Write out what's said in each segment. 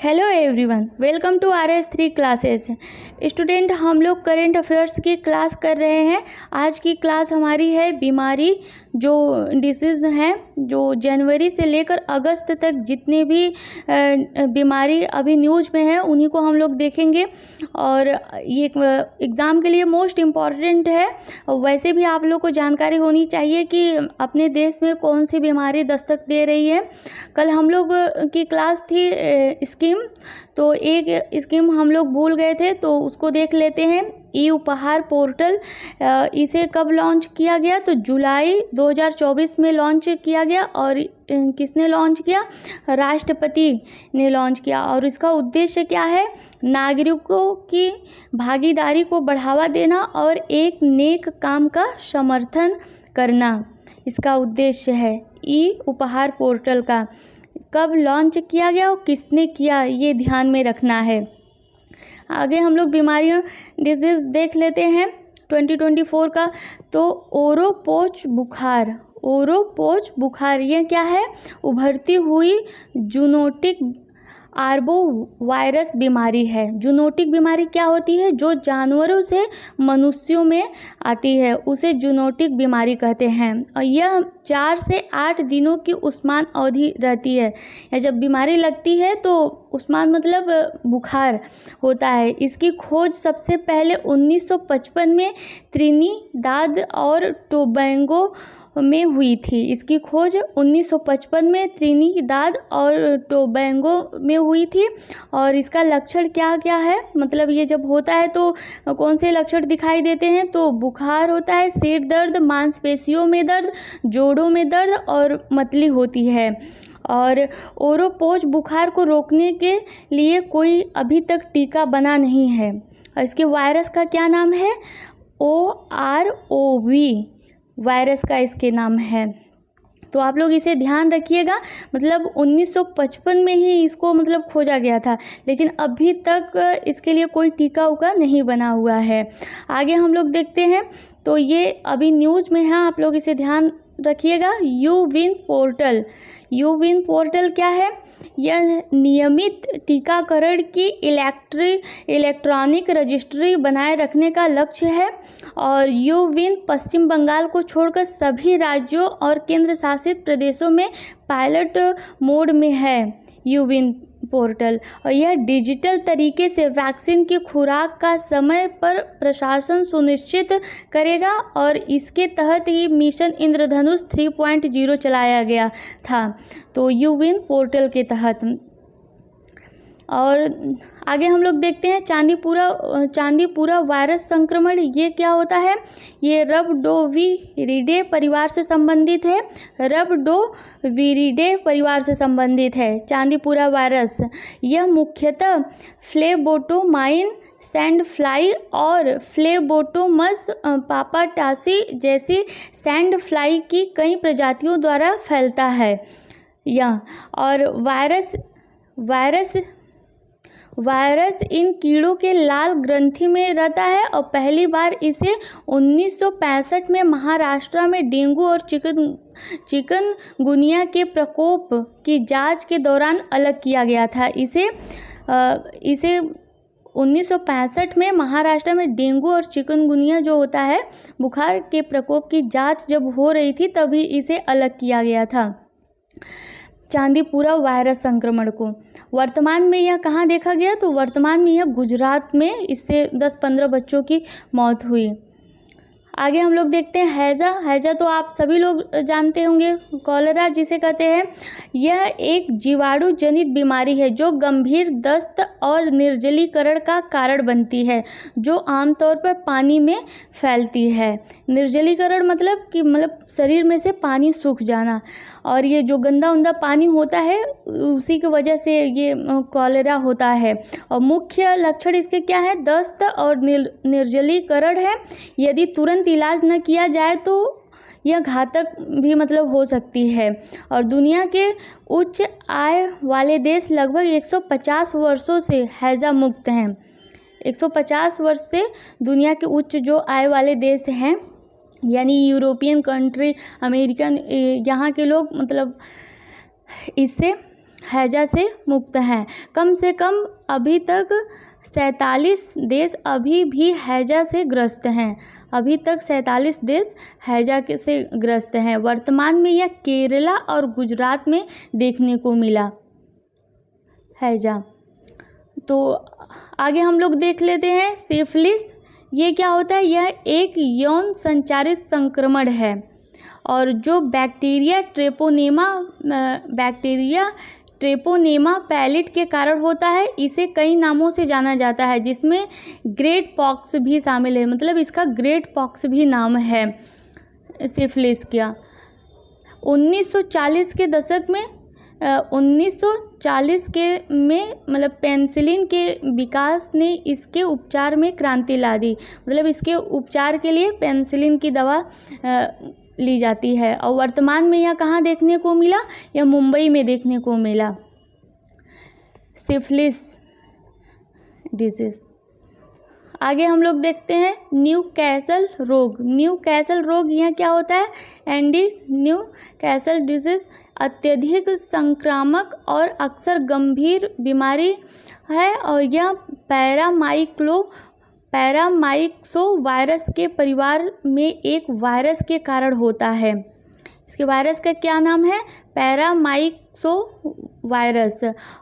Hello everyone, welcome to RS3 classes. Student, हम लोग current affairs की क्लास कर रहे हैं। आज की क्लास हमारी है बीमारी, जो डिसीज़ हैं जो जनवरी से लेकर अगस्त तक जितने भी बीमारी अभी न्यूज़ में है उन्हीं को हम लोग देखेंगे। और ये एग्ज़ाम के लिए मोस्ट इम्पॉर्टेंट है। वैसे भी आप लोग को जानकारी होनी चाहिए कि अपने देश में कौन सी बीमारी दस्तक दे रही है। कल हम लोग की क्लास थी स्कीम, तो एक स्कीम हम लोग भूल गए थे, तो उसको देख लेते हैं। ई उपहार पोर्टल, इसे कब लॉन्च किया गया? तो जुलाई 2024 में लॉन्च किया गया। और किसने लॉन्च किया? राष्ट्रपति ने लॉन्च किया। और इसका उद्देश्य क्या है? नागरिकों की भागीदारी को बढ़ावा देना और एक नेक काम का समर्थन करना, इसका उद्देश्य है ई उपहार पोर्टल का। कब लॉन्च किया गया और किसने किया, ये ध्यान में रखना है। आगे हम लोग बीमारियों डिजीज़ देख लेते हैं 2024 का। तो ओरोपोच बुखार ये क्या है? उभरती हुई जूनोटिक आर्बो वायरस बीमारी है। जूनोटिक बीमारी क्या होती है? जो जानवरों से मनुष्यों में आती है उसे जूनोटिक बीमारी कहते हैं। और यह 4 से 8 दिनों की उस्मान अवधि रहती है। या जब बीमारी लगती है तो उस्मान मतलब बुखार होता है। इसकी खोज सबसे पहले 1955 में त्रिनिदाद और टोबैगो में हुई थी। इसकी खोज 1955 में त्रिनिदाद और टोबैगो में हुई थी। और इसका लक्षण क्या क्या है? मतलब ये जब होता है तो कौन से लक्षण दिखाई देते हैं? तो बुखार होता है, सिर दर्द, मांसपेशियों में दर्द, जोड़ों में दर्द और मतली होती है। और ओरोपोच बुखार को रोकने के लिए कोई अभी तक टीका बना नहीं है। और इसके वायरस का क्या नाम है? OROV वायरस का इसके नाम है। तो आप लोग इसे ध्यान रखिएगा। मतलब 1955 में ही इसको मतलब खोजा गया था, लेकिन अभी तक इसके लिए कोई टीका उका नहीं बना हुआ है। आगे हम लोग देखते हैं। तो ये अभी न्यूज़ में है, आप लोग इसे ध्यान रखिएगा। यूविन पोर्टल क्या है? यह नियमित टीकाकरण की इलेक्ट्रॉनिक रजिस्ट्री बनाए रखने का लक्ष्य है। और यूविन पश्चिम बंगाल को छोड़कर सभी राज्यों और केंद्र शासित प्रदेशों में पायलट मोड में है यूविन पोर्टल। और यह डिजिटल तरीके से वैक्सीन की खुराक का समय पर प्रशासन सुनिश्चित करेगा। और इसके तहत ही मिशन इंद्रधनुष 3.0 चलाया गया था, तो यूविन पोर्टल के तहत। और आगे हम लोग देखते हैं चांदीपुरा वायरस संक्रमण। ये क्या होता है? ये रबडोविरिडे परिवार से संबंधित है। चांदीपुरा वायरस यह मुख्यतः फ्लेबोटोमाइन सैंड फ्लाई और फ्लेबोटोमस पापाटासी जैसी सैंड फ्लाई की कई प्रजातियों द्वारा फैलता है। और वायरस इन कीड़ों के लाल ग्रंथि में रहता है। और पहली बार इसे 1965 में महाराष्ट्र में डेंगू और चिकनगुनिया के प्रकोप की जांच के दौरान अलग किया गया था। इसे 1965 में महाराष्ट्र में डेंगू और चिकनगुनिया जो होता है बुखार के प्रकोप की जांच जब हो रही थी तभी इसे अलग किया गया था, चांदीपुरा वायरस संक्रमण को। वर्तमान में यह कहाँ देखा गया? तो वर्तमान में यह गुजरात में इससे 10-15 बच्चों की मौत हुई। आगे हम लोग देखते हैं हैजा तो आप सभी लोग जानते होंगे, कॉलेरा जिसे कहते हैं। यह एक जीवाणु जनित बीमारी है जो गंभीर दस्त और निर्जलीकरण का कारण बनती है, जो आमतौर पर पानी में फैलती है। निर्जलीकरण मतलब कि शरीर में से पानी सूख जाना। और ये जो गंदा उंदा पानी होता है उसी की वजह से ये कॉलेरा होता है। और मुख्य लक्षण इसके क्या है? दस्त और निर्जलीकरण है। यदि तुरंत इलाज न किया जाए तो यह घातक भी हो सकती है। और दुनिया के उच्च आय वाले देश लगभग 150 वर्षों से हैजा मुक्त हैं। 150 वर्ष से दुनिया के उच्च जो आय वाले देश हैं, यानी यूरोपियन कंट्री, अमेरिकन, यहाँ के लोग इससे हैजा से मुक्त हैं। कम से कम अभी तक 47 देश अभी भी हैजा से ग्रस्त हैं। अभी तक 47 देश हैजा से ग्रस्त हैं। वर्तमान में यह केरला और गुजरात में देखने को मिला हैजा। तो आगे हम लोग देख लेते हैं सिफिलिस। ये क्या होता है? यह एक यौन संचारित संक्रमण है और जो बैक्टीरिया ट्रेपोनेमा पैलिट के कारण होता है। इसे कई नामों से जाना जाता है, जिसमें ग्रेट पॉक्स भी शामिल है। मतलब इसका ग्रेट पॉक्स भी नाम है सिफिलिस का। 1940 के दशक में 1940 में मतलब पेनिसिलिन के विकास ने इसके उपचार में क्रांति ला दी। मतलब इसके उपचार के लिए पेनिसिलिन की दवा ली जाती है। और वर्तमान में यह कहाँ देखने को मिला? यह मुंबई में देखने को मिला सिफिलिस डिजीज़। आगे हम लोग देखते हैं न्यूकैसल रोग। न्यूकैसल रोग यह क्या होता है? न्यूकैसल डिजीज़ अत्यधिक संक्रामक और अक्सर गंभीर बीमारी है और यह पैरामाइक्सो वायरस के परिवार में एक वायरस के कारण होता है। इसके वायरस का क्या नाम है? Paramyxo virus.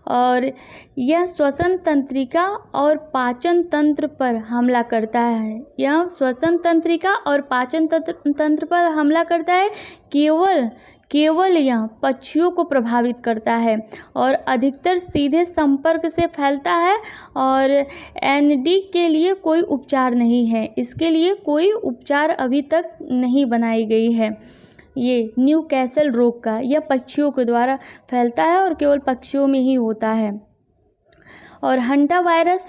और यह श्वसन तंत्रिका और पाचन तंत्र पर हमला करता है। यह श्वसन तंत्रिका और पाचन तंत्र पर हमला करता है। केवल यह पक्षियों को प्रभावित करता है और अधिकतर सीधे संपर्क से फैलता है और एनडी के लिए कोई उपचार नहीं है। इसके लिए कोई उपचार अभी तक नहीं बनाई गई है। ये न्यूकैसल रोग का यह पक्षियों के द्वारा फैलता है और केवल पक्षियों में ही होता है। और हंटा वायरस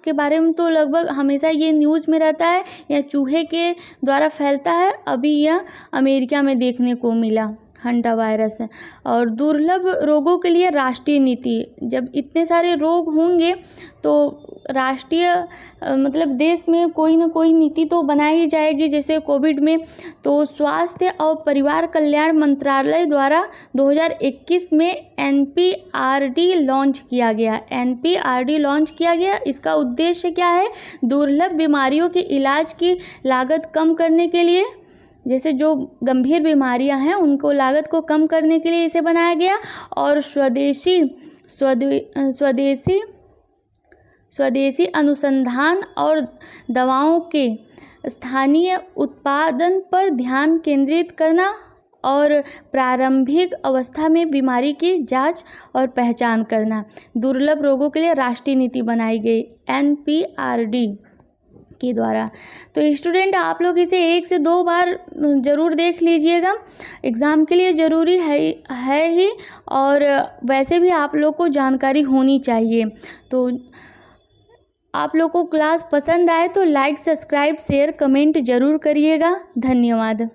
के बारे में तो लगभग हमेशा ये न्यूज़ में रहता है। यह चूहे के द्वारा फैलता है। अभी यह अमेरिका में देखने को मिला हंटा वायरस है। और दुर्लभ रोगों के लिए राष्ट्रीय नीति, जब इतने सारे रोग होंगे तो राष्ट्रीय मतलब देश में कोई ना कोई नीति तो बनाई ही जाएगी। जैसे कोविड में तो स्वास्थ्य और परिवार कल्याण मंत्रालय द्वारा 2021 में एनपीआरडी लॉन्च किया गया। इसका उद्देश्य क्या है? दुर्लभ बीमारियों के इलाज की लागत कम करने के लिए, जैसे जो गंभीर बीमारियां हैं उनको लागत को कम करने के लिए इसे बनाया गया। और स्वदेशी अनुसंधान और दवाओं के स्थानीय उत्पादन पर ध्यान केंद्रित करना और प्रारंभिक अवस्था में बीमारी की जांच और पहचान करना। दुर्लभ रोगों के लिए राष्ट्रीय नीति बनाई गई एनपीआरडी के द्वारा। तो स्टूडेंट आप लोग इसे 1 से 2 बार ज़रूर देख लीजिएगा। एग्ज़ाम के लिए ज़रूरी है ही और वैसे भी आप लोग को जानकारी होनी चाहिए। तो आप लोग को क्लास पसंद आए तो लाइक, सब्सक्राइब, शेयर, कमेंट ज़रूर करिएगा। धन्यवाद।